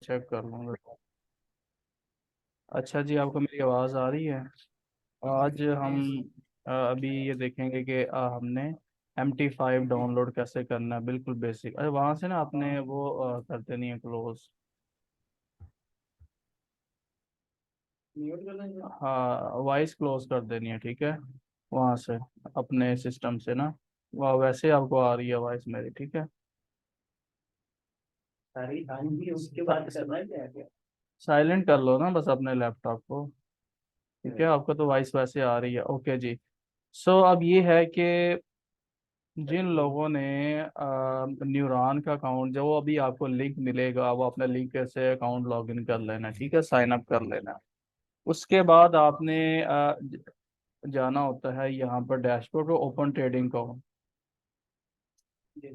Check कर लूँगा। अच्छा जी, आपको मेरी आवाज़ आ रही है? आज हम अभी ये देखेंगे कि हमने MT5 डाउनलोड कैसे करना है, बिल्कुल बेसिक। अरे वहाँ से ना आपने वो कर देनी है क्लोज। हाँ, वॉइस क्लोज कर देनी है, ठीक है। वहाँ से अपने सिस्टम से ना, वह वैसे आपको आ रही है वॉइस मेरी, ठीक है। सारी आएंगी उसके बाद करना है क्या? साइलेंट कर लो ना बस अपने लैपटॉप को, ठीक है। आपको तो वॉइस वैसे आ रही है, ओके जी। सो अब ये है कि जिन लोगों ने न्यूरॉन का अकाउंट, जो वो अभी आपको लिंक मिलेगा, वो अपने लिंक से अकाउंट लॉगिन कर लेना, ठीक है, साइन अप कर लेना। उसके बाद आपने जाना होता है यहाँ पर डैशबोर्ड को, ओपन ट्रेडिंग को।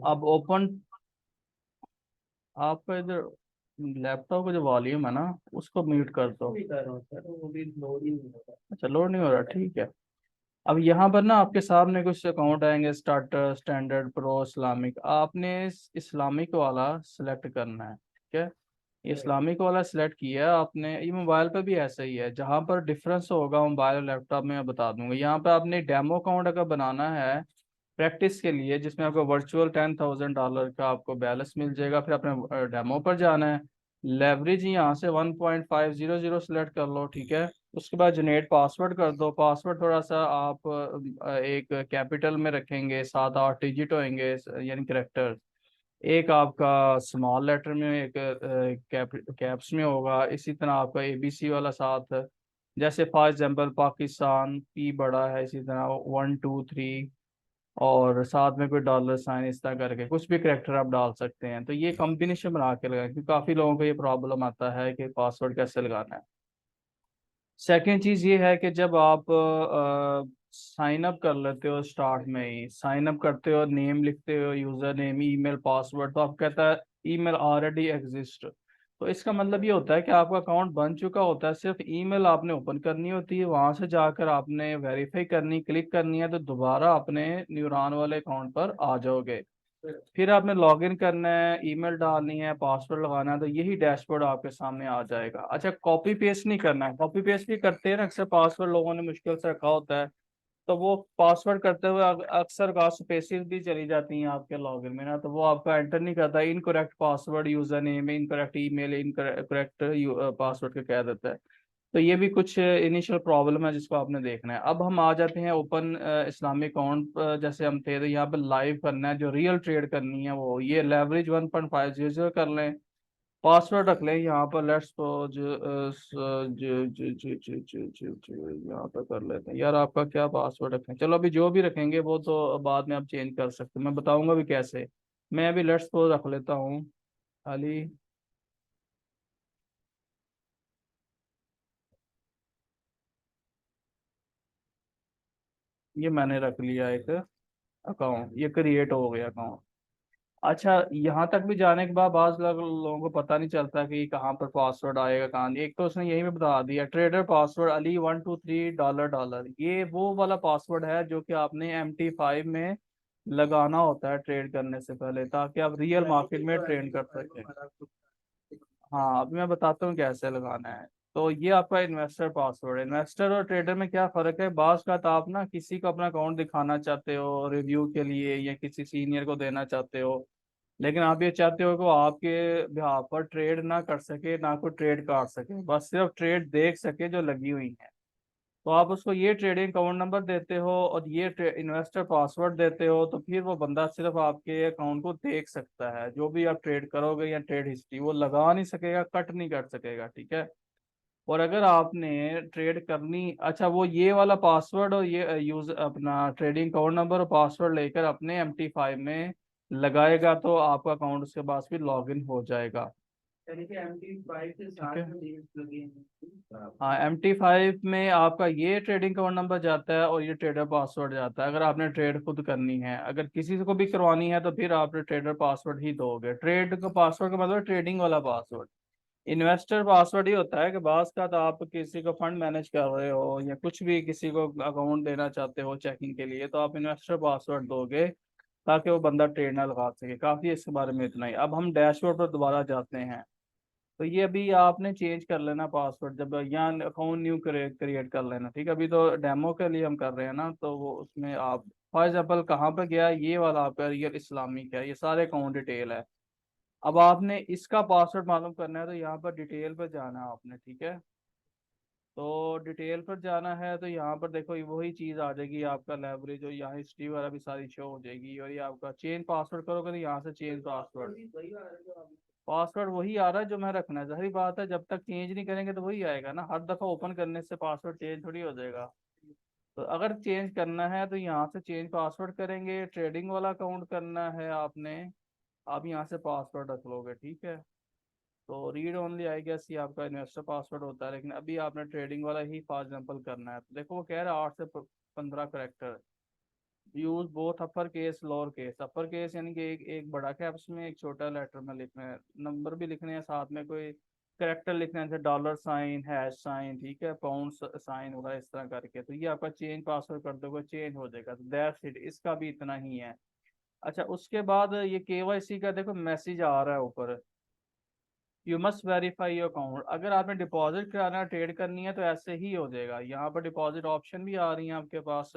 अब ओपन, आपका इधर लैपटॉप का जो वॉल्यूम है ना, उसको म्यूट कर दो। अच्छा, लोड नहीं हो रहा, ठीक है। अब यहाँ पर ना आपके सामने कुछ अकाउंट आएंगे, स्टार्टर, स्टैंडर्ड, प्रो, इस्लामिक। आपने इस्लामिक वाला सिलेक्ट करना है, ठीक है। ये इस्लामिक वाला सिलेक्ट किया है आपने। ये मोबाइल पे भी ऐसा ही है, जहाँ पर डिफरेंस होगा मोबाइल और लैपटॉप में मैं बता दूंगा। यहाँ पे आपने डेमो अकाउंट अगर बनाना है प्रैक्टिस के लिए, जिसमें आपको वर्चुअल $10,000 का आपको बैलेंस मिल जाएगा, फिर अपने डेमो पर जाना है। लेवरेज यहाँ से 1.500 सेलेक्ट कर लो, ठीक है। उसके बाद जनरेट पासवर्ड कर दो। पासवर्ड थोड़ा सा आप एक कैपिटल में रखेंगे, 7-8 डिजिट होंगे, यानी करेक्टर। एक आपका स्मॉल लेटर में, एक कैप्स में होगा। इसी तरह आपका ABC वाला साथ, जैसे फॉर एग्जांपल पाकिस्तान, P बड़ा है, इसी तरह 1 2 3, और साथ में कोई डॉलर साइन, इस तरह करके कुछ भी करेक्टर आप डाल सकते हैं। तो ये कॉम्बिनेशन बना के लगाएं, क्योंकि काफ़ी लोगों को ये प्रॉब्लम आता है कि पासवर्ड कैसे लगाना है। सेकेंड चीज़ ये है कि जब आप साइन अप कर लेते हो, स्टार्ट में ही साइन अप करते हो, नेम लिखते हो, यूज़र नेम, ईमेल, पासवर्ड, तो आप कहता है ईमेल ऑलरेडी एग्जिस्ट। तो इसका मतलब ये होता है कि आपका अकाउंट बन चुका होता है, सिर्फ ईमेल आपने ओपन करनी होती है, वहां से जाकर आपने वेरीफाई करनी, क्लिक करनी है, तो दोबारा अपने न्यूरॉन वाले अकाउंट पर आ जाओगे। फिर आपने लॉगिन करना है, ईमेल डालनी है, पासवर्ड लगाना है, तो यही डैशबोर्ड आपके सामने आ जाएगा। अच्छा, कॉपी पेस्ट नहीं करना है। कॉपी पेस्ट भी करते हैं ना अक्सर, पासवर्ड लोगों ने मुश्किल से रखा होता है, तो वो पासवर्ड करते हुए अक्सर का स्पेसिस भी चली जाती हैं आपके लॉगिन में ना, तो वो आपका एंटर नहीं करता। Incorrect password, user name, incorrect email, incorrect password का कह देता है। तो ये भी कुछ इनिशियल प्रॉब्लम है जिसको आपने देखना है। अब हम आ जाते हैं ओपन इस्लामिक अकाउंट पर। जैसे हम थे, तो यहाँ पर लाइव करना है, जो रियल ट्रेड करनी है, वो ये लेवरेज 1.500 कर लें। पासवर्ड रख लें यहाँ पर, लेट्स सपोज यहाँ पर कर लेते हैं। यार आपका क्या पासवर्ड रखें? चलो अभी जो भी रखेंगे वो तो बाद में आप चेंज कर सकते हैं, मैं बताऊंगा भी कैसे। मैं अभी लेट्स सपोज रख लेता हूँ अली। ये मैंने रख लिया एक अकाउंट, ये क्रिएट हो गया अकाउंट। अच्छा, यहाँ तक भी जाने के बाद बाज लोगों को पता नहीं चलता कि कहाँ पर पासवर्ड आएगा, कहाँ नहीं। एक तो उसने यही भी बता दिया, ट्रेडर पासवर्ड अली 1 2 3 $। ये वो वाला पासवर्ड है जो कि आपने MT5 में लगाना होता है ट्रेड करने से पहले, ताकि आप रियल मार्केट में ट्रेड कर सकें। हाँ, अभी मैं बताता हूँ कैसे लगाना है। तो ये आपका इन्वेस्टर पासवर्ड है। इन्वेस्टर और ट्रेडर में क्या फ़र्क है? बाज़ का आप ना किसी को अपना अकाउंट दिखाना चाहते हो रिव्यू के लिए, या किसी सीनियर को देना चाहते हो, लेकिन आप ये चाहते हो कि वो आपके बिहाफ पर ट्रेड ना कर सके, ना कोई ट्रेड काट सके, बस सिर्फ ट्रेड देख सके जो लगी हुई है। तो आप उसको ये ट्रेडिंग अकाउंट नंबर देते हो और ये इन्वेस्टर पासवर्ड देते हो, तो फिर वो बंदा सिर्फ आपके अकाउंट को देख सकता है। जो भी आप ट्रेड करोगे या ट्रेड हिस्ट्री, वो लगा नहीं सकेगा, कट नहीं कर सकेगा, ठीक है। और अगर आपने ट्रेड करनी, अच्छा, वो ये वाला पासवर्ड और ये यूज अपना ट्रेडिंग अकाउंट नंबर और पासवर्ड लेकर अपने MT5 में लगाएगा, तो आपका अकाउंट उसके पास भी लॉगिन हो जाएगा। MT5 के साथ में लिंक्स लगे हैं। हाँ, MT5 में आपका ये ट्रेडिंग अकाउंट नंबर जाता है और ये ट्रेडर पासवर्ड जाता है, अगर आपने ट्रेड खुद करनी है। अगर किसी को भी करवानी है तो फिर आप ट्रेडर पासवर्ड ही दोगे। ट्रेड का पासवर्ड का मतलब ट्रेडिंग वाला पासवर्ड। इन्वेस्टर पासवर्ड ये होता है कि बास का तो आप किसी को फंड मैनेज कर रहे हो या कुछ भी किसी को अकाउंट देना चाहते हो चेकिंग के लिए, तो आप इन्वेस्टर पासवर्ड दोगे ताकि वो बंदा ट्रेड ना लगा सके। काफ़ी इसके बारे में इतना ही। अब हम डैशबोर्ड पर दोबारा जाते हैं। तो ये अभी आपने चेंज कर लेना पासवर्ड, जब यहाँ अकाउंट न्यू क्रिएट कर लेना, ठीक है। अभी तो डेमो के लिए हम कर रहे हैं ना, तो वो उसमें आप फॉर एग्जाम्पल कहाँ पर गया, ये वाला आपका रियल इस्लामिक है, ये सारे अकाउंट डिटेल है। अब आपने इसका पासवर्ड मालूम करना है तो यहाँ पर डिटेल पर जाना है आपने, ठीक है। तो डिटेल पर जाना है तो यहाँ पर देखो ये वही चीज़ आ जाएगी, आपका लाइब्रेरी जो यहाँ हिस्ट्री वगैरह भी सारी शो हो जाएगी, और ये आपका चेंज पासवर्ड करोगे तो यहाँ से चेंज पासवर्ड, पासवर्ड वही आ रहा है जो मैं रखना है, जाहिर बात है जब तक चेंज नहीं करेंगे तो वही आएगा ना, हर दफ़ा ओपन करने से पासवर्ड चेंज थोड़ी हो जाएगा। तो अगर चेंज करना है तो यहाँ से चेंज पासवर्ड करेंगे, ट्रेडिंग वाला अकाउंट करना है आपने, आप यहाँ से पासवर्ड रख लोगे, ठीक है। तो रीड ओनली आई गेस ये आपका इन्वेस्टर पासवर्ड होता है, लेकिन अभी आपने ट्रेडिंग वाला ही फॉर एग्जाम्पल करना है। तो देखो वो कह रहा है 8 से 15 character, use both upper case lower case. Upper case यानी कि एक बड़ा कैप्स में एक छोटा लेटर में लिखना है, नंबर भी लिखने हैं साथ में, कोई करेक्टर लिखना है जैसे डॉलर साइन, हैश साइन, ठीक है, पाउंड साइन वगैरह इस तरह करके। तो ये आपका चेंज पासवर्ड कर दोगे चेंज हो जाएगा, तो दैट्स इट, इसका भी इतना ही है। अच्छा उसके बाद ये केवाईसी का देखो मैसेज आ रहा है ऊपर, you must verify your account. अगर आपने डिपॉजिट कराना ट्रेड करनी है तो ऐसे ही हो जाएगा, यहाँ पर डिपॉजिट ऑप्शन भी आ रही हैं आपके पास,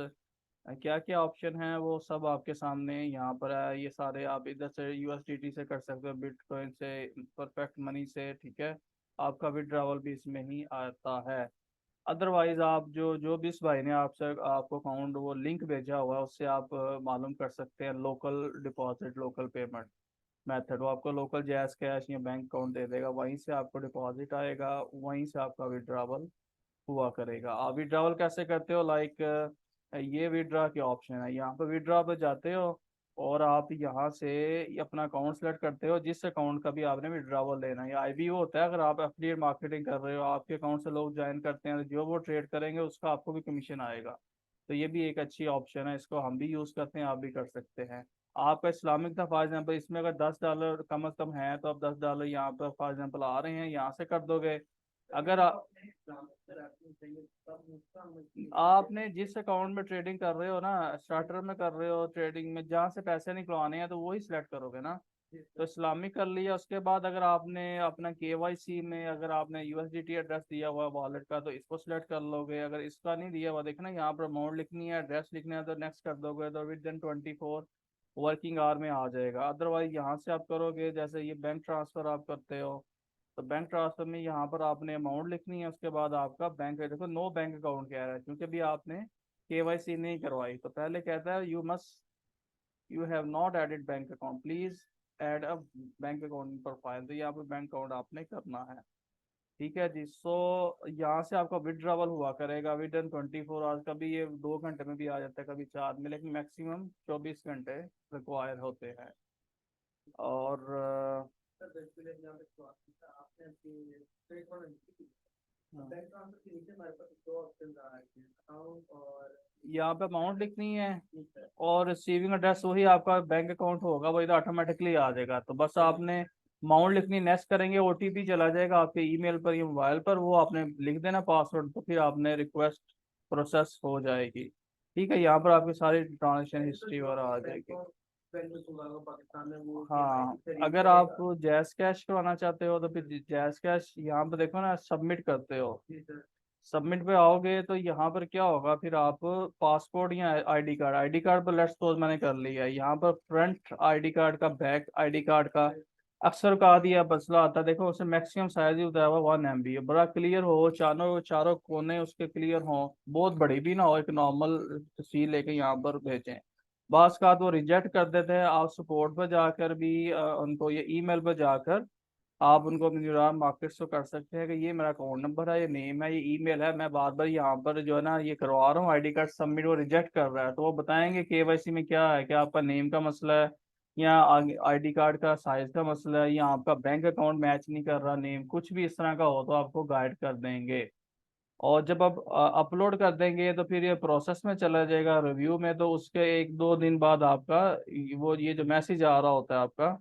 क्या क्या ऑप्शन है वो सब आपके सामने यहाँ पर है। ये सारे आप इधर से यूएसडीटी से कर सकते हो, बिटकॉइन से, परफेक्ट मनी से, ठीक है। आपका विड्रॉवल भी इसमें ही आता है। अदरवाइज आप जो भी इस भाई ने आपसे आपको अकाउंट वो लिंक भेजा हुआ है उससे आप मालूम कर सकते हैं local deposit, local payment method. वो आपको लोकल जैस कैश या बैंक अकाउंट दे देगा, वहीं से आपको डिपॉजिट आएगा, वहीं से आपका विड्रॉवल हुआ करेगा। आप विड्रॉवल कैसे करते हो, लाइक ये विड्रॉ के ऑप्शन है, यहाँ पर विड्रॉ पे जाते हो और आप यहाँ से अपना अकाउंट सेलेक्ट करते हो, जिस अकाउंट का भी आपने विड्रॉवल लेना है। या आईबीओ होता है, अगर आप एफिलिएट मार्केटिंग कर रहे हो, आपके अकाउंट से लोग ज्वाइन करते हैं, तो जो वो ट्रेड करेंगे उसका आपको भी कमीशन आएगा। तो ये भी एक अच्छी ऑप्शन है, इसको हम भी यूज़ करते हैं, आप भी कर सकते हैं। आपका इस्लामिक था फॉर एग्जाम्पल, इसमें अगर $10 कम अज़ कम है तो आप $10 यहाँ पर फॉर एग्जाम्पल आ रहे हैं, यहाँ से कर दोगे। अगर आपने जिस अकाउंट में ट्रेडिंग कर रहे हो ना, स्टार्टर में कर रहे हो ट्रेडिंग में, जहाँ से पैसे निकलवाने हैं तो वही सिलेक्ट करोगे ना। तो इस्लामिक कर लिया, उसके बाद अगर आपने अपना केवाईसी में अगर आपने यूएसडीटी एड्रेस दिया हुआ वॉलेट का तो इसको सिलेक्ट कर लोगे। अगर इसका नहीं दिया हुआ, देखना यहाँ पर अमाउंट लिखनी है, एड्रेस लिखना है, तो नेक्स्ट कर दोगे, तो विद इन 24 वर्किंग आवर में आ जाएगा। अदरवाइज यहाँ से आप करोगे, जैसे ये बैंक ट्रांसफ़र आप करते हो, तो बैंक ट्रांसफर में यहाँ पर आपने अमाउंट लिखनी है, उसके बाद आपका बैंक, देखो नो बैंक अकाउंट कह रहा है क्योंकि अभी आपने केवाईसी नहीं करवाई। तो पहले कहता है you have not added bank account, please add a bank account profile. तो यहाँ पर बैंक अकाउंट आपने करना है, ठीक है जी। सो यहाँ से आपका विड्रॉवल हुआ करेगा विद इन 24 आवर्स। कभी ये 2 घंटे में भी आ जाता है, कभी 4 में, लेकिन मैक्सिमम 24 घंटे रिक्वायर होते हैं। और यहाँ पे अमाउंट लिखनी है और रिसीविंग एड्रेस वही आपका बैंक अकाउंट होगा, वो इधर ऑटोमेटिकली आ जाएगा। तो बस आपने अमाउंट लिखनी, नेक्स्ट करेंगे, ओटीपी चला जाएगा आपके ईमेल पर या मोबाइल पर, वो आपने लिख देना पासवर्ड, तो फिर आपने रिक्वेस्ट प्रोसेस हो जाएगी, ठीक है। यहाँ पर आपकी सारी ट्रांजेक्शन हिस्ट्री वगैरह आ जाएगी। हाँ अगर आप जैस कैश करवाना चाहते हो तो फिर जैस कैश यहाँ पे देखो ना, सबमिट करते हो, सबमिट पे आओगे तो यहाँ पर क्या होगा, फिर आप पासपोर्ट या आईडी कार्ड पर लेट्स सपोज मैंने कर लिया है, यहाँ पर फ्रंट आईडी कार्ड का, बैक आईडी कार्ड का अक्सर का दिया मसला आता है। देखो उससे मैक्सिमम साइज ही बताया हुआ 1 MB है, बड़ा क्लियर हो, चारों चारों कोने उसके क्लियर हो, बहुत बड़ी भी ना हो, एक नॉर्मल तस्वीर लेके यहाँ पर भेजें। बास का तो रिजेक्ट कर देते हैं, आप सपोर्ट पर जाकर भी उनको, ये ईमेल पर जाकर आप उनको अपनी न्यूरॉन मार्केट्स को कर सकते हैं कि ये मेरा अकाउंट नंबर है, ये नेम है, ये ईमेल है, मैं बार बार यहाँ पर जो है ना ये करवा रहा हूँ आईडी कार्ड सबमिट, वो रिजेक्ट कर रहा है। तो वो बताएंगे केवाईसी में क्या है, क्या आपका नेम का मसला है या आईडी कार्ड का साइज का मसला है या आपका बैंक अकाउंट मैच नहीं कर रहा नेम, कुछ भी इस तरह का हो तो आपको गाइड कर देंगे। और जब आप अपलोड कर देंगे तो फिर ये प्रोसेस में चला जाएगा रिव्यू में, तो उसके 1-2 दिन बाद आपका वो ये जो मैसेज आ रहा होता है आपका,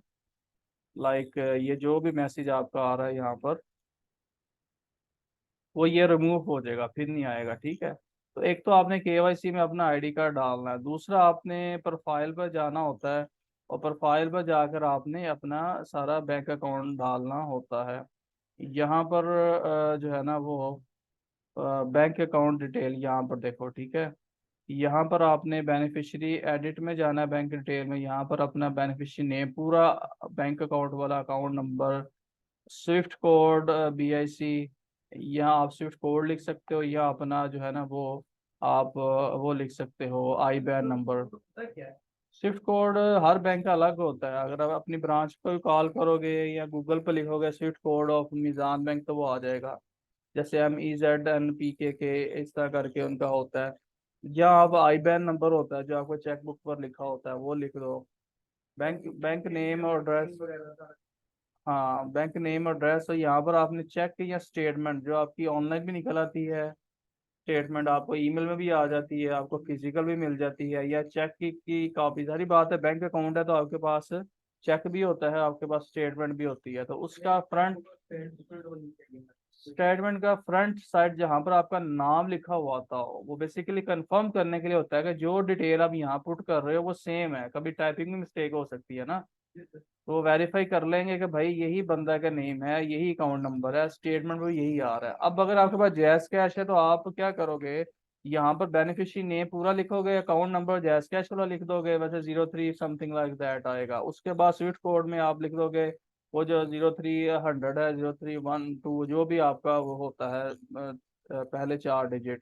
लाइक ये जो भी मैसेज आपका आ रहा है यहाँ पर, वो ये रिमूव हो जाएगा, फिर नहीं आएगा, ठीक है। तो एक तो आपने केवाईसी में अपना आईडी कार्ड डालना है, दूसरा आपने प्रोफाइल पर जाना होता है और प्रोफाइल पर जाकर आपने अपना सारा बैंक अकाउंट डालना होता है। यहाँ पर जो है ना वो बैंक अकाउंट डिटेल यहाँ पर देखो, ठीक है। यहाँ पर आपने बेनिफिशियरी एडिट में जाना है, बैंक डिटेल में, यहाँ पर अपना बेनिफिशियरी नेम पूरा, बैंक अकाउंट वाला account number, Swift code, BIC, यहाँ आप स्विफ्ट कोड लिख सकते हो, या अपना जो है ना वो आप वो लिख सकते हो IBAN नंबर। स्विफ्ट कोड हर बैंक का अलग होता है, अगर आप अपनी ब्रांच पर कॉल करोगे या गूगल पर लिखोगे Swift code of Mizan bank तो वो आ जाएगा, जैसे MEZNPKK इस तरह करके उनका होता है। या आप IBAN नंबर होता है जो आपको चेक बुक पर लिखा होता है वो लिख दो। बैंक बैंक नेम और एड्रेस, हाँ बैंक नेम और एड्रेस। और यहाँ पर आपने चेक या स्टेटमेंट जो आपकी ऑनलाइन भी निकल आती है, स्टेटमेंट आपको ईमेल में भी आ जाती है, आपको फिजिकल भी मिल जाती है, या चेक की कॉपी। सारी बात है, बैंक अकाउंट है तो आपके पास चेक भी होता है, आपके पास स्टेटमेंट भी होती है, तो उसका फ्रंट, स्टेटमेंट का फ्रंट साइड जहाँ पर आपका नाम लिखा हुआ था वो बेसिकली कंफर्म करने के लिए होता है कि जो डिटेल आप यहाँ पुट कर रहे हो वो सेम है। कभी टाइपिंग में मिस्टेक हो सकती है ना, तो वेरीफाई कर लेंगे कि भाई यही बंदा का नेम है, यही अकाउंट नंबर है, स्टेटमेंट में यही आ रहा है। अब अगर आपके पास जैस कैश है तो आप क्या करोगे, यहाँ पर बेनिफिशियरी नेम पूरा लिखोगे, अकाउंट नंबर जैस कैश वाला लिख दोगे, वैसे 03 समथिंग लाइक दैट आएगा। उसके बाद स्विफ्ट कोड में आप लिख दोगे वो जो 0300 है, 0312, जो भी आपका वो होता है पहले 4 डिजिट।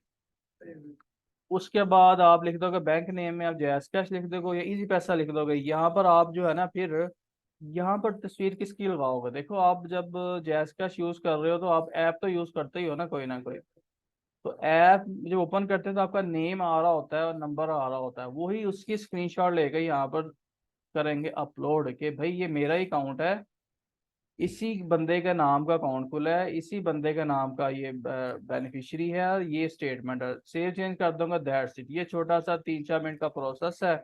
उसके बाद आप लिख दोगे बैंक नेम में आप जैस कैश लिख दोगे या इजी पैसा लिख दोगे। यहाँ पर आप जो है ना फिर यहाँ पर तस्वीर किसकी लगाओगे, देखो आप जब जैस कैश यूज कर रहे हो तो आप ऐप तो यूज करते ही हो ना कोई। तो ऐप जब ओपन करते हैं तो आपका नेम आ रहा होता है और नंबर आ रहा होता है, वही उसकी स्क्रीनशॉट लेके यहाँ पर करेंगे अपलोड कि भाई ये मेरा ही अकाउंट है, इसी बंदे का नाम का अकाउंट खुला है, इसी बंदे का नाम का ये बेनिफिशियरी है और ये स्टेटमेंट है। सेव चेंज कर दूंगा, दैट्स इट। ये छोटा सा 3-4 मिनट का प्रोसेस है।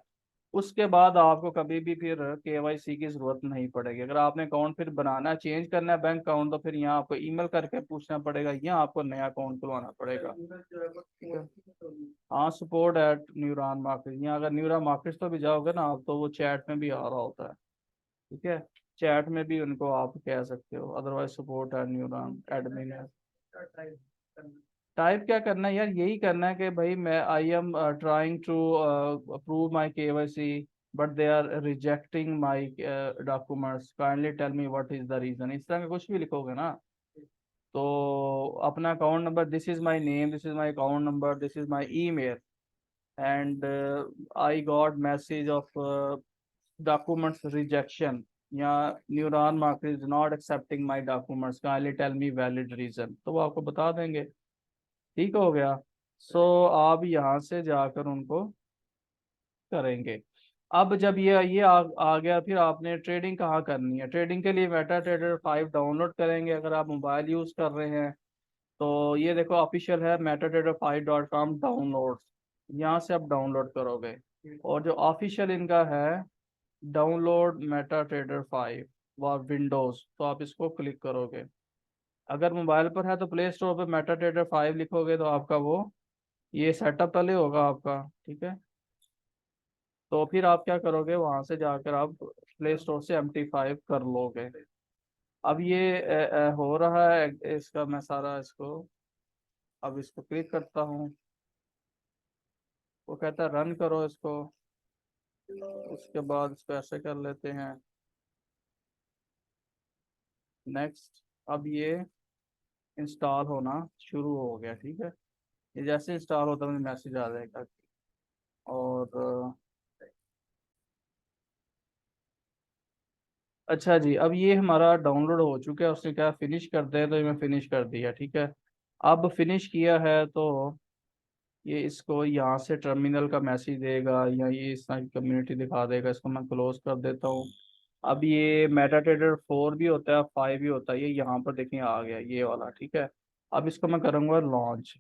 उसके बाद आपको कभी भी फिर KYC की जरूरत नहीं पड़ेगी। अगर आपने अकाउंट फिर बनाना है, चेंज करना है बैंक अकाउंट, तो फिर यहाँ आपको ईमेल करके पूछना पड़ेगा या आपको नया अकाउंट खुलवाना पड़ेगा, ठीक है। हाँ, सपोर्ट एट न्यूरॉन मार्केट, यहाँ अगर न्यूरॉन मार्केट तो भी जाओगे ना आप तो वो चैट में भी आ रहा होता है, ठीक है। चैट में भी उनको आप कह सकते हो, otherwise support at neuron admin है। टाइप क्या करना है यार, यही करना है कि भाई मैं I am trying to approve my KYC but they are rejecting my documents, kindly tell me what is the reason, इस तरह का कुछ भी लिखोगे ना। तो अपना account number, this is my name, this is my account number, this is my email, and I got message of documents rejection, या neuron market is not accepting my documents, kindly tell me valid reason, तो वो आपको बता देंगे। ठीक हो गया। सो आप यहाँ से जाकर उनको करेंगे। अब जब ये आ गया, फिर आपने ट्रेडिंग कहाँ करनी है। ट्रेडिंग के लिए MetaTrader 5 डाउनलोड करेंगे अगर आप मोबाइल यूज़ कर रहे हैं तो। ये देखो ऑफिशियल है MetaTrader5.com डाउनलोड, यहाँ से आप डाउनलोड करोगे। और जो ऑफिशियल इनका है डाउनलोड MetaTrader 5 व विंडोज़, तो आप इसको क्लिक करोगे। अगर मोबाइल पर है तो प्ले स्टोर पर MetaTrader 5 लिखोगे तो आपका वो ये सेटअप पहले होगा आपका, ठीक है। तो फिर आप क्या करोगे, वहां से जाकर आप प्ले स्टोर से MT5 कर लोगे। अब ये हो रहा है इसका, मैं सारा इसको अब इसको क्लिक करता हूँ, वो कहता है रन करो इसको। उसके बाद इसको ऐसे कर लेते हैं, नेक्स्ट। अब ये इंस्टॉल होना शुरू हो गया, ठीक है। ये जैसे इंस्टॉल होता है मुझे मैसेज आ जाएगा। और अच्छा जी, अब ये हमारा डाउनलोड हो चुका है, उसने क्या फिनिश करते हैं, तो ये मैं फिनिश कर दिया, ठीक है। अब फिनिश किया है तो ये इसको यहाँ से टर्मिनल का मैसेज देगा या ये इस तरह की कम्युनिटी दिखा देगा, इसको मैं क्लोज कर देता हूँ। अब ये MetaTrader 4 भी होता है, 5 भी होता है, ये यहाँ पर देखिए आ गया ये वाला, ठीक है। अब इसको मैं करूँगा लॉन्च।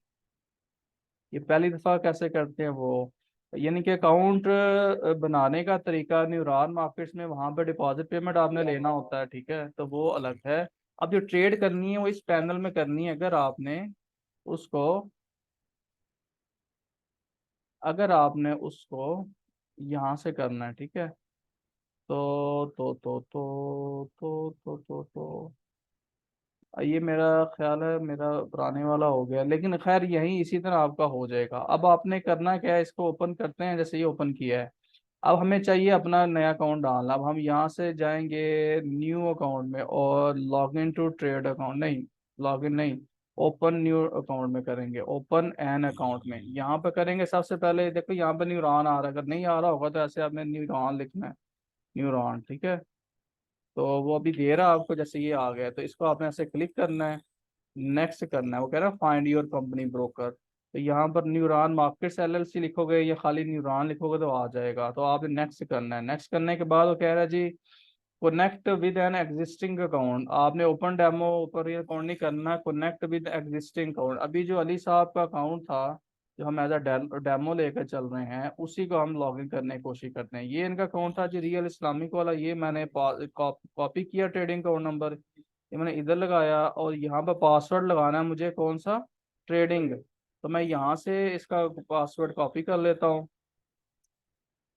ये पहली दफ़ा कैसे करते हैं वो, यानी कि अकाउंट बनाने का तरीका न्यूरॉन मार्केट्स में, वहाँ पर डिपॉजिट पेमेंट आपने लेना होता है, ठीक है, तो वो अलग है। अब जो ट्रेड करनी है वो इस पैनल में करनी है। उसको अगर आपने उसको यहाँ से करना है, ठीक है। तो ये मेरा ख्याल है मेरा पुराने वाला हो गया, लेकिन खैर यही इसी तरह आपका हो जाएगा। अब आपने करना क्या है, इसको ओपन करते हैं, जैसे ये ओपन किया है। अब हमें चाहिए अपना नया अकाउंट डालना। अब हम यहाँ से जाएंगे न्यू अकाउंट में और log in to trade account, नहीं लॉग इन नहीं, ओपन न्यू अकाउंट में करेंगे, ओपन एन अकाउंट में यहाँ पे करेंगे। सबसे पहले देखो यहाँ पे न्यूरॉन आ रहा है, अगर नहीं आ रहा होगा तो ऐसे आपने न्यूरॉन लिखना है, न्यूरॉन, ठीक है। तो वो अभी दे रहा है आपको, जैसे ये आ गया तो इसको आपने ऐसे क्लिक करना है, नेक्स्ट करना है। वो कह रहा है फाइंड योर कंपनी ब्रोकर, तो यहाँ पर न्यूरॉन मार्केट्स एलएलसी लिखोगे या खाली न्यूरॉन लिखोगे तो आ जाएगा। तो आपने नेक्स्ट करना है। नेक्स्ट करने के बाद वो कह रहा है जी connect with an existing account. आपने ओपन डेमो ऊपर ये अकाउंट नहीं करना, कनेक्ट विद एग्जिस्टिंग अकाउंट। अभी जो अली साहब का अकाउंट था, जो हम एज अ डेमो लेकर चल रहे हैं, उसी को हम लॉगिन करने की कोशिश करते हैं। ये इनका अकाउंट था जी रियल इस्लामिक वाला, ये मैंने कॉपी किया ट्रेडिंग अकाउंट नंबर, ये मैंने इधर लगाया और यहाँ पर पासवर्ड लगाना है मुझे, कौन सा, ट्रेडिंग। तो मैं यहाँ से इसका पासवर्ड कॉपी कर लेता हूँ।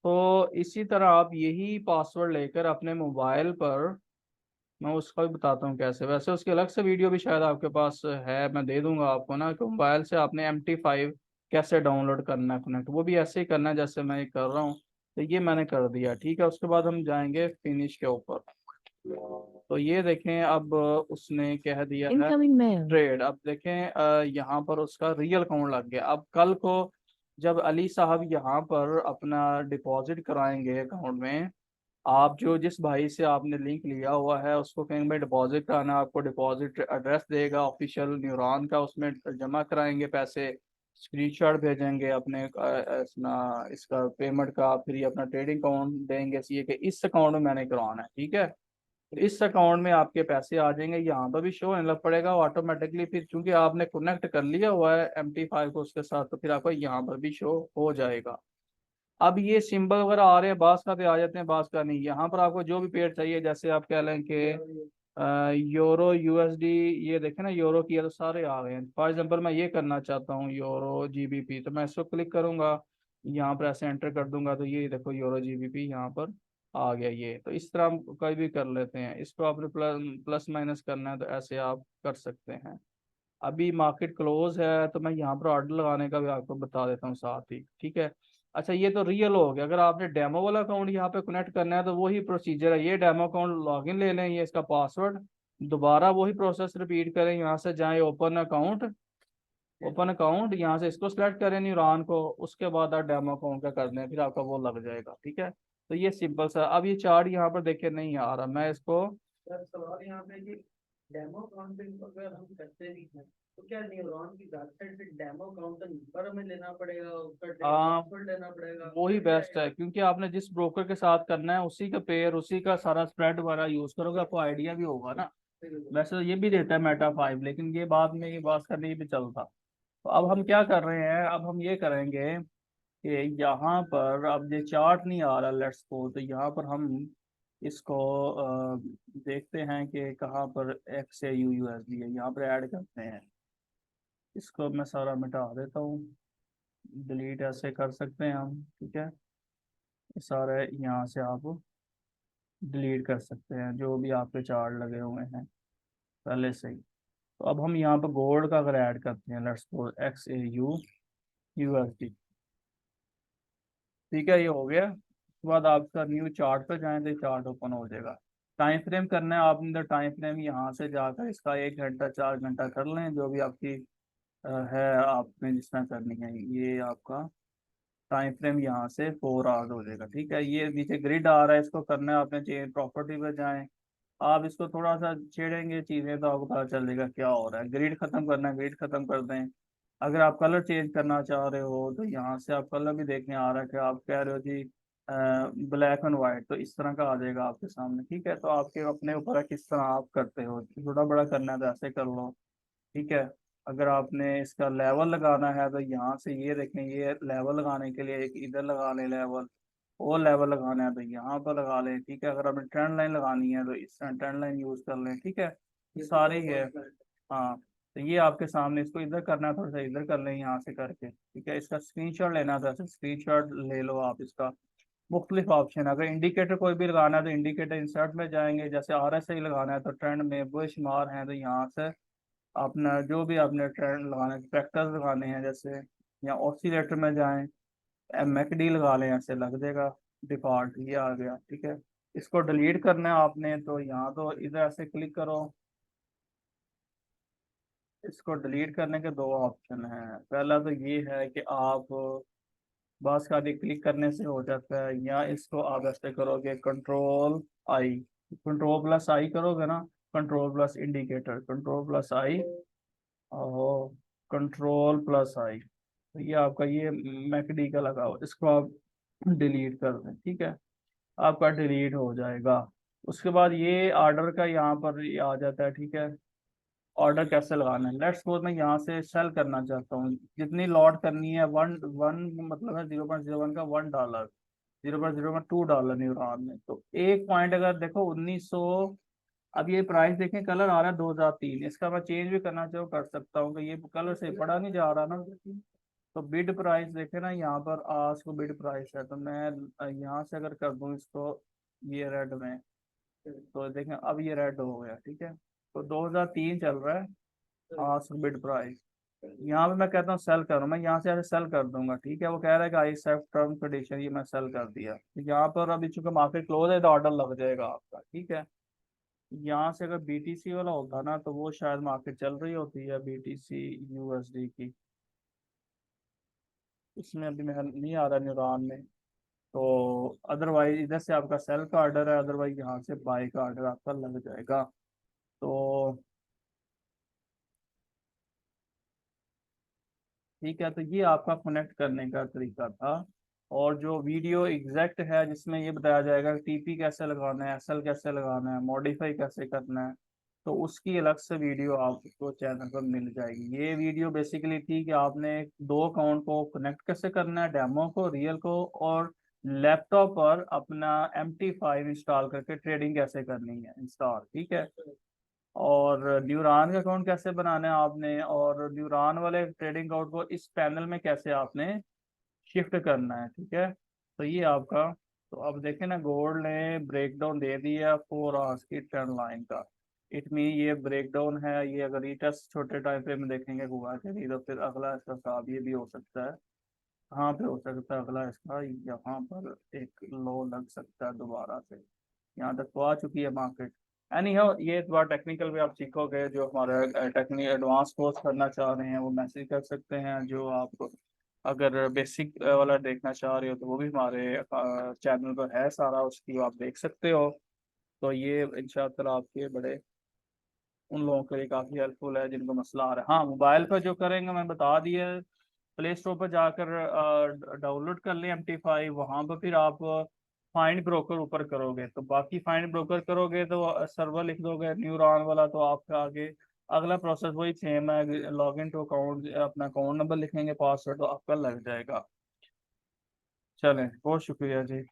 तो इसी तरह आप यही पासवर्ड लेकर अपने मोबाइल पर, मैं उसका भी बताता हूँ कैसे, वैसे उसकी अलग से वीडियो भी शायद आपके पास है, मैं दे दूंगा आपको ना, कि मोबाइल से आपने MT5 कैसे डाउनलोड करना है कनेक्ट, वो भी ऐसे ही करना है जैसे मैं ये कर रहा हूँ। तो ये मैंने कर दिया, ठीक है। उसके बाद हम जाएंगे फिनिश के ऊपर। तो ये देखें अब उसने कह दिया है इनकमिंग मेल। ट्रेड। अब देखें यहाँ पर उसका रियल अकाउंट लग गया। अब कल को जब अली साहब यहाँ पर अपना डिपॉजिट कराएंगे अकाउंट में, आप जो जिस भाई से आपने लिंक लिया हुआ है उसको कहेंगे भाई डिपॉजिट कराना, आपको डिपॉजिट एड्रेस देगा ऑफिशियल न्यूरॉन का, उसमें जमा कराएंगे पैसे, स्क्रीनशॉट भेजेंगे अपने अपना इसका पेमेंट का, फिर ये अपना ट्रेडिंग अकाउंट देंगे सी कि इस अकाउंट में मैंने करवाना है, ठीक है। तो इस अकाउंट में आपके पैसे आ जाएंगे, यहाँ पर भी शो होने लग पड़ेगा ऑटोमेटिकली, फिर क्योंकि आपने कनेक्ट कर लिया हुआ है MT5 को उसके साथ, तो फिर आपको यहाँ पर भी शो हो जाएगा। अब ये सिंबल वगैरह आ रहे हैं, बास का पे आ जाते हैं, बास का नहीं। यहाँ पर आपको जो भी पेयर चाहिए, जैसे आप कह लें कि यूरो USD, ये देखें ना यूरो की है तो सारे आ गए हैं। फॉर एग्जांपल मैं ये करना चाहता हूँ यूरो GBP, तो मैं इसको क्लिक करूंगा, यहाँ पर ऐसे एंटर कर दूंगा, तो ये देखो यूरो GBP यहाँ पर आ गया। ये तो इस तरह हम कभी भी कर लेते हैं। इसको आपने प्लस माइनस करना है तो ऐसे आप कर सकते हैं। अभी मार्केट क्लोज है तो मैं यहाँ पर ऑर्डर लगाने का भी आपको बता देता हूँ साथ ही, ठीक है। अच्छा ये तो रियल हो गया। अगर आपने डेमो वाला अकाउंट यहाँ पे कनेक्ट करना है तो वही प्रोसीजर है, ये डेमो अकाउंट लॉगिन ले लें, ये इसका पासवर्ड, दोबारा वही प्रोसेस रिपीट करें, यहाँ से जाएं ओपन अकाउंट, ओपन अकाउंट यहाँ से इसको सिलेक्ट करें न्यूरॉन को, उसके बाद आप डेमो अकाउंट का कर दें, फिर आपका वो लग जाएगा, ठीक है। तो ये सिंपल सा। अब ये चार्ट यहाँ पर देखिए नहीं आ रहा, मैं इसको, सर सवाल यहाँ पे कि डेमो अकाउंट पे अगर हम करते भी हैं तो क्या न्यूरॉन की वेबसाइट पे डेमो अकाउंट का नंबर हमें लेना पड़ेगा, उसका हाँ पासवर्ड लेना पड़ेगा, वही फिर क्या बेस्ट है? है, क्योंकि आपने जिस ब्रोकर के साथ करना है उसी का पेयर, उसी का सारा स्प्रेड वगैरह यूज करोगे, आपको आइडिया भी होगा ना। वैसे तो ये भी देता है मेटा 5, लेकिन ये बाद में ये बात करने की भी चलता। तो अब हम क्या कर रहे हैं, अब हम ये करेंगे कि यहाँ पर अब ये चार्ट नहीं आ रहा लेट्स को, तो यहाँ पर हम इसको देखते हैं कि कहाँ पर XAU USD है, यहाँ पर ऐड करते हैं। इसको मैं सारा मिटा देता हूँ, डिलीट ऐसे कर सकते हैं हम, ठीक है। ये सारे यहाँ से आप डिलीट कर सकते हैं जो भी आपके चार्ट लगे हुए हैं पहले से ही। तो अब हम यहाँ पर गोल्ड का अगर ऐड करते हैं, लेट्स सपोज XAU USD, ठीक है, ये हो गया। उसके बाद आपका न्यू चार्ट पे जाएं तो चार्ट ओपन हो जाएगा। टाइम फ्रेम करना है आपने तो टाइम फ्रेम यहाँ से जाकर इसका 1 घंटा 4 घंटा कर लें, जो भी आपकी है आपने जितना करनी है। ये आपका टाइम फ्रेम यहाँ से 4 आवर्स हो जाएगा, ठीक है। ये नीचे ग्रिड आ रहा है, इसको करना है आपने, चेंज प्रॉपर्टी पे जाएं, आप इसको थोड़ा सा छेड़ेंगे चीज़ें तो आपको पता चल जाएगा क्या हो रहा है। ग्रिड खत्म करना है, ग्रिड खत्म कर दें। अगर आप कलर चेंज करना चाह रहे हो तो यहाँ से आप कलर भी देखने आ रहा है कि आप कह रहे हो जी ब्लैक एंड वाइट, तो इस तरह का आ जाएगा आपके सामने, ठीक है। तो आपके अपने ऊपर है किस तरह आप करते हो, छोटा बड़ा करना है तो ऐसे कर लो, ठीक है। अगर आपने इसका लेवल लगाना है तो यहाँ से ये देखें, ये लेवल लगाने के लिए एक इधर लगा लें लेवल, और लेवल लगाना है तो यहाँ पर लगा लें, ठीक है। अगर आपने ट्रेंड लाइन लगानी है तो इस तरह ट्रेंड लाइन यूज कर लें, ठीक है। ये सारे ही है। हाँ तो ये आपके सामने, इसको इधर करना है थोड़ा सा इधर कर लें यहाँ से करके, ठीक है। इसका स्क्रीनशॉट लेना था, स्क्रीनशॉट ले लो आप इसका, मुख्तलिफ ऑप्शन है। अगर इंडिकेटर कोई भी लगाना है तो इंडिकेटर इंसर्ट में जाएंगे, जैसे RSI लगाना है तो ट्रेंड में बेशुमार हैं, तो यहाँ से अपना जो भी आपने ट्रेंड लगाना है, फैक्टर्स लगाने हैं जैसे, या ऑसिलेटर में जाएं, MACD लगा लें, ऐसे लग जाएगा डिफॉल्ट, ये आ गया। ठीक है, इसको डिलीट करना है आपने तो यहाँ तो इधर ऐसे क्लिक करो। इसको डिलीट करने के दो ऑप्शन हैं। पहला तो ये है कि आप बस का क्लिक करने से हो जाता है, या इसको आप ऐसे करोगे कंट्रोल प्लस आई करोगे ना, control plus indicator, control plus I, और कंट्रोल प्लस आई, तो ये आपका ये मैकडी का लगा हुआ, इसको आप डिलीट कर दें। ठीक है, आपका डिलीट हो जाएगा। उसके बाद ये ऑर्डर का यहाँ पर ये आ जाता है। ठीक है, ऑर्डर कैसे लगाना है, लेट्स सपोज मैं यहाँ से सेल करना चाहता हूँ, जितनी लॉट करनी है, वन वन मतलब है 0.01 का $1, 0.02 न्यूरॉन में, तो एक पॉइंट अगर देखो 1900, अब ये प्राइस देखें, कलर आ रहा है 2003, इसका मैं चेंज भी करना चाहूँ कर सकता हूँ कि ये कलर से पढ़ा नहीं जा रहा ना। तो बिड प्राइस देखे ना यहाँ पर, आज को बिड प्राइस है, तो मैं यहाँ से अगर कर दूँ इसको ये रेड में, तो देखें अब ये रेड हो गया। ठीक है, तो 2003 चल रहा है आज का बिड प्राइस। यहाँ पे मैं कहता हूँ सेल करो, मैं यहाँ से ऐसे सेल कर दूंगा। ठीक है, वो कह रहा है कि आई एक्सेप्ट टर्म कंडीशन, ये मैं सेल कर दिया। तो यहाँ पर अभी चूंकि मार्केट क्लोज है तो ऑर्डर लग जाएगा आपका। ठीक है, यहाँ से अगर BTC वाला होता ना तो वो शायद मार्केट चल रही होती है BTC USD की, इसमें अभी मैं नहीं आ रहा न्यूरॉन में। तो अदरवाइज इधर से आपका सेल का ऑर्डर है, अदरवाइज यहाँ से बाई का ऑर्डर आपका लग जाएगा। तो ठीक है, तो ये आपका कनेक्ट करने का तरीका था। और जो वीडियो एग्जैक्ट है जिसमें ये बताया जाएगा कि TP कैसे लगाना है, SL कैसे लगाना है, मॉडिफाई कैसे करना है, तो उसकी अलग से वीडियो आपको चैनल पर मिल जाएगी। ये वीडियो बेसिकली थी कि आपने दो अकाउंट को कनेक्ट कैसे करना है, डेमो को, रियल को, और लैपटॉप पर अपना MT5 इंस्टॉल करके ट्रेडिंग कैसे करनी है इंस्टॉल। ठीक है, और ड्यूरान का अकाउंट कैसे बनाना है आपने, और ड्यूरान वाले ट्रेडिंग अकाउंट को इस पैनल में कैसे आपने शिफ्ट करना है। ठीक है, तो ये आपका, तो अब देखें ना, गोल्ड ने ब्रेकडाउन दे दिया 4 आवर्स की ट्रेंड लाइन का। इट मीन ये ब्रेकडाउन है, ये अगर रीटेस्ट छोटे टाइम फ्रेम में देखेंगे हुआ कि नहीं, तो फिर अगला इसका हिसाब ये भी हो सकता है। कहाँ पे हो सकता है अगला इसका, यहाँ पर एक लो लग सकता है दोबारा से, यहाँ तक तो आ चुकी है मार्केट। एनी हो, ये थोड़ा टेक्निकल भी आप सीखोगे, जो हमारे टेक्निक एडवांस कोर्स करना चाह रहे हैं वो मैसेज कर सकते हैं। जो आप अगर बेसिक वाला देखना चाह रहे हो तो वो भी हमारे चैनल पर है सारा, उसकी आप देख सकते हो। तो ये इंशाअल्लाह आपके बड़े उन लोगों के लिए काफ़ी हेल्पफुल है जिनको मसला आ रहा है। हाँ, मोबाइल पर जो करेंगे मैं बता दिया, प्ले स्टोर पर जाकर डाउनलोड कर लें MT5, वहाँ पर फिर आप फाइंड ब्रोकर ऊपर करोगे, तो बाकी फाइंड ब्रोकर करोगे तो सर्वर लिख दोगे न्यूरॉन वाला, तो आपका आगे अगला प्रोसेस वही सेम है, लॉग इन टू अकाउंट, अपना अकाउंट नंबर लिखेंगे, पासवर्ड, तो आपका लग जाएगा। चलें, बहुत शुक्रिया जी।